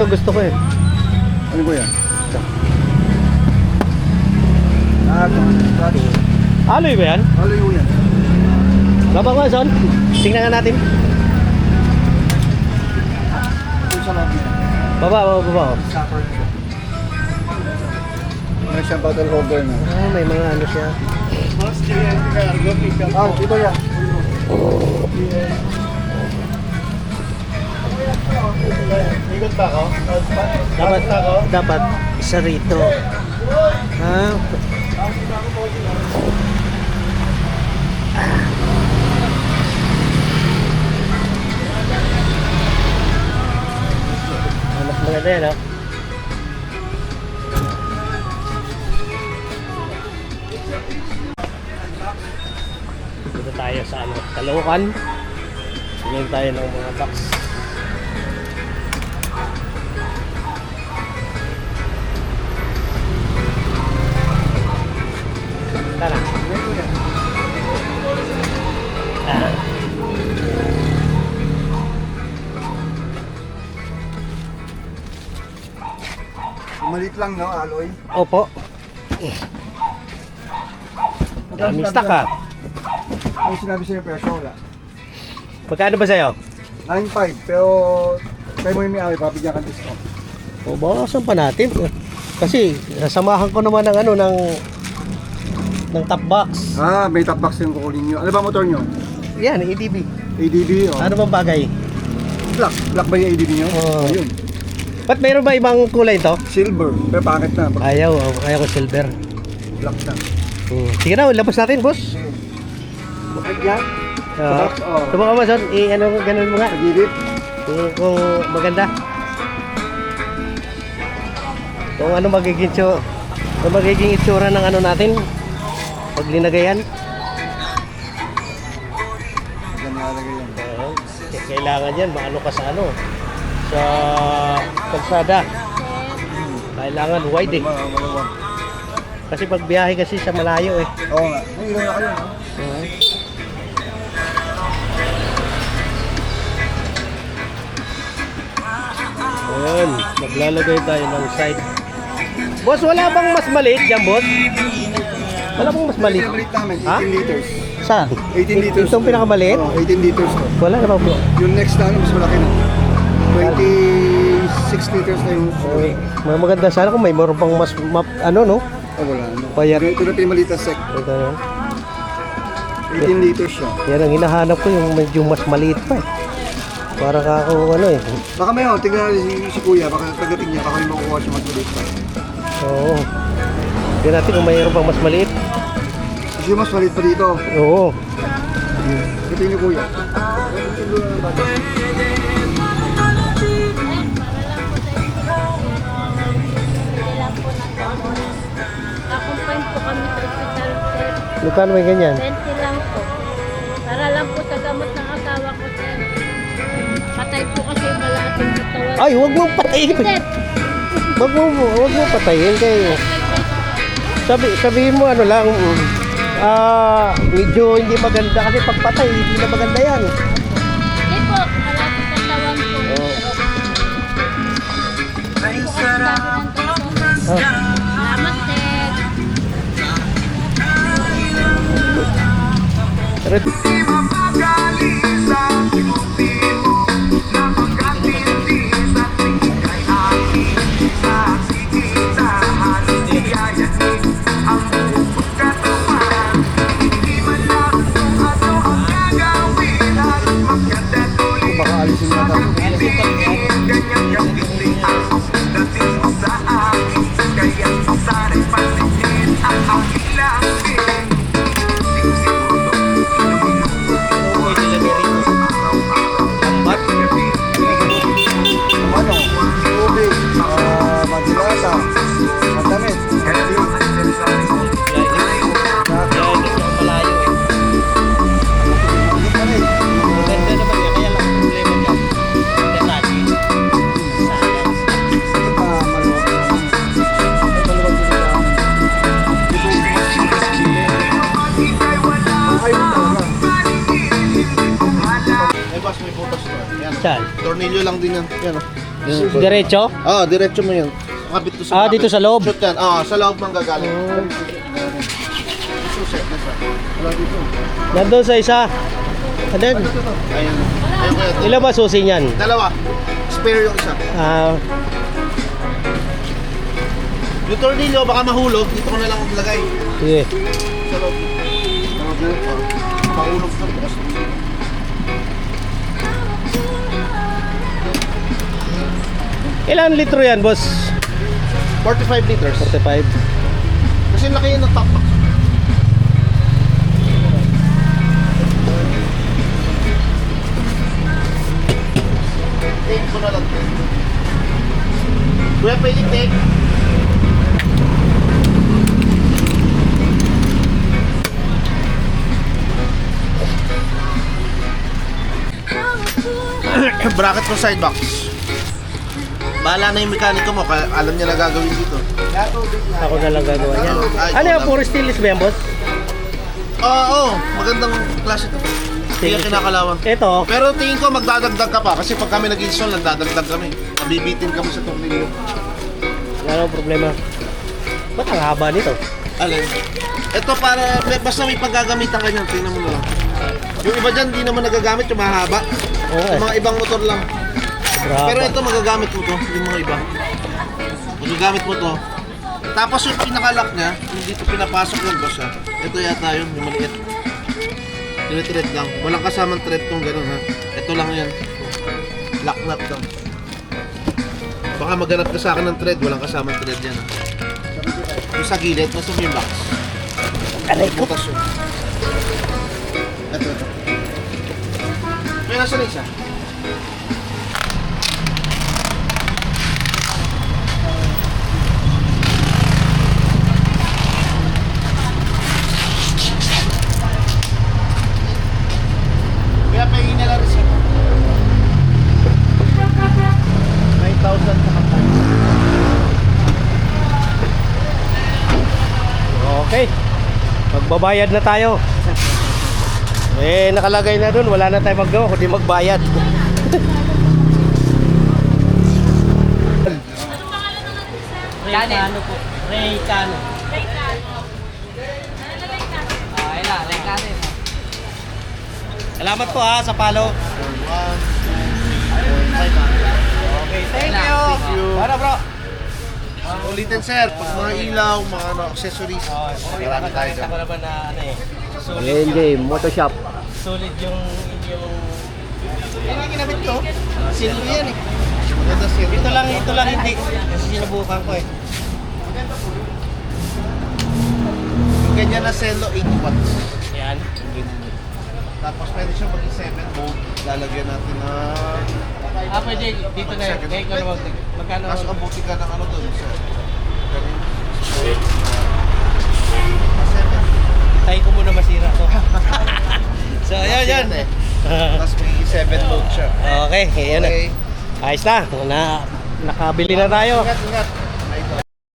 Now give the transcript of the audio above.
Gusto ko eh. Ano ko yan? Aloy ba yan? Aloy ko yan. Labang ko, Son. Tingnan nga natin. Kung sa lobby. Baba. Supper siya. May siyang bottle holder na. Ah, may mga ano siya. Ito yan. Ikot ba ako? Dapat isa rito. Ha? Mas maganda yan, ha? Dito tayo sa ano, Caloocan. Tingnan tayo ng mga box. Tara. Malit lang, no, Aloy? Opo. Daming stock, ha? Ano sinabi sa'yo presyo, wala? Magkano ba sa'yo? 9.5, pero kayo mo yung may-ari, papigyan ka discount. O, bawasan pa natin. Kasi, nasamahan ko naman ng ano, ng top box. Ah, may top box yung kukunin nyo. Ano ba motor nyo? Yan, ADB. ADB, oh. Ano bang bagay? Black. Black ba yung ADB nyo? Oo. Ayun. Ba't mayroon ba ibang kulay to? Silver. Pero pangit na. Ayaw ko silver. Black na. Sige na, labas natin, boss. Bakit yan? Uh, box, oh. Subukan mo, Son. Ganun mo nga. Pagilip. Kung maganda. Kung ano magiging itsura ng ano natin pag linagayan. Ganyan lagay yan. Kailangan yan, maano ka sa ano, sa kalsada. Kailangan wide eh. Maluwag. Kasi pag biyahe kasi sa malayo eh. Oo nga. May ilaw na kayo, no? Ayan, maglalagay tayo ng side. Boss, wala bang mas maliit dyan, boss? Wala bang mas maliit? Pinamaliit namin, Ha? 18 liters. Saan? 18 liters. Itong pinakamaliit? Oo, 18 liters to. Wala na po. Yung next na mas malaki na. 26 liters na yung... Maganda sana kung may meron pang mas ano no? Oh, wala. No. Payat. Ito na pinamaliit na sec. Ito na. 18 liters siya. Yan ang hinahanap ko, yung medyo mas maliit pa eh. Para ako ano eh. Baka may tingnan natin si Kuya, baka pagdating niya, baka may makukuha siya mas maliit pa. Oo. Tignan natin kung mayroon pang mas maliit. Kasi yung mas maliit pa dito. Oo. Ito yung Kuya. Accompany po kami sa hospital, sir. Magkano may ganyan? 20 lang po. Para lang po sa gamot ng asawa ko, sir. Patay po kasi malaking katawan. Ay, huwag mo patayin. Sir, Huwag mo patayin kayo. Sabihin mo ano lang, medyo hindi maganda kasi pag patay, hindi na maganda yan. hindi po. Malaking katawan po. Oo. Ay, sarap. Salamat, sir. Baka alisin na tayo. Ano? Tubig, madilata, madamit. May butas to. Yan. Saan? Tornilyo lang din yan. Yan, oh. Diretso? Oo, diretso mo yun. Kapit to sa Dito sa loob. Shoot yan. Oo, sa loob mang gagaling. Suset na siya. Wala dito. Nandun sa isa. Ano yan? Ayun. Ayun ko ito. Ilan ba susi niyan? Dalawa. Spare yung isa. Yung tornilyo, baka mahulog. Dito ko na lang maglagay. Sige. Sa loob. Mahulog sa bukas. Ilan litro yan, boss? 45 liters. 45. Kasi laki yun ng top box. Take ko na lang. Kuya, pwede take. Bracket mo side box. Bahala na yung mekaniko mo, kaya alam niya na gagawin dito. Ako na lang gagawa yan. Ay, Ano ikaw yung lang. puro stainless ba yan, boss? Oo, magandang klase ito. Hindi ka kinakalawan. Ito, Pero tingin ko magdadagdag ka pa kasi pag kami nag-install, nagdadagdag kami. Nabibitin kami sa tornilyo. wala nang problema. Ba't ang haba nito? Alin? Ito para, basta may paggagamitan ka niyan, tingnan mo na lang. Yung iba dyan, di naman nagagamit, yung mahaba. Oo, Yung mga ibang motor lang. Pero haba. ito, magagamit mo to, yung mga iba. Magagamit mo to. Tapos yung pinakalock niya, hindi ito pinapasok ng boss ha. Ito yata yun, yung maliit. Tinitread lang. Walang kasamang thread tong gano'n ha. Ito lang yan. Lock nut lang. Baka maghanap ka sa akin ng thread, walang kasamang thread yan ha. Yung sa gilid, nasa mo yung box. Aray ko. Butas yun. Ito. May nasa na isa. Kaya pahingin na lang receipt. 9,000 sa kapal. Okay. Magbabayad na tayo. Nakalagay na dun. Wala na tayo magawa kundi magbayad. Reycano po. Reycano. Salamat po sa palo. Okay, thank you. Para bro. Ulitin sir, pag mga ilaw, mga ano, accessories. Marami tayo dyan. Ako naman na ano eh. Sulit Hindi, Motoshop. Sulit yung inyong... Yan ang ginamit ko. Silver yan eh. Maganda silver. Ito lang hindi. Kasi sinubukan ko eh. Yung ganyan na cello, 8 watts. Yan. Tapos pwede siya maging 7 volt. Lalagyan natin na... Pwede dito na yun. Kaya ikaw naman. Magkano? Tapos abuti ka ng ano doon sir. Ganyan. 7. Tayo ko muna masira to. So, yan. Eh. Tapos may 7 volt siya. Okay, yan na. Okay. Ayos na. Nakabili na tayo. Ingat, ingat.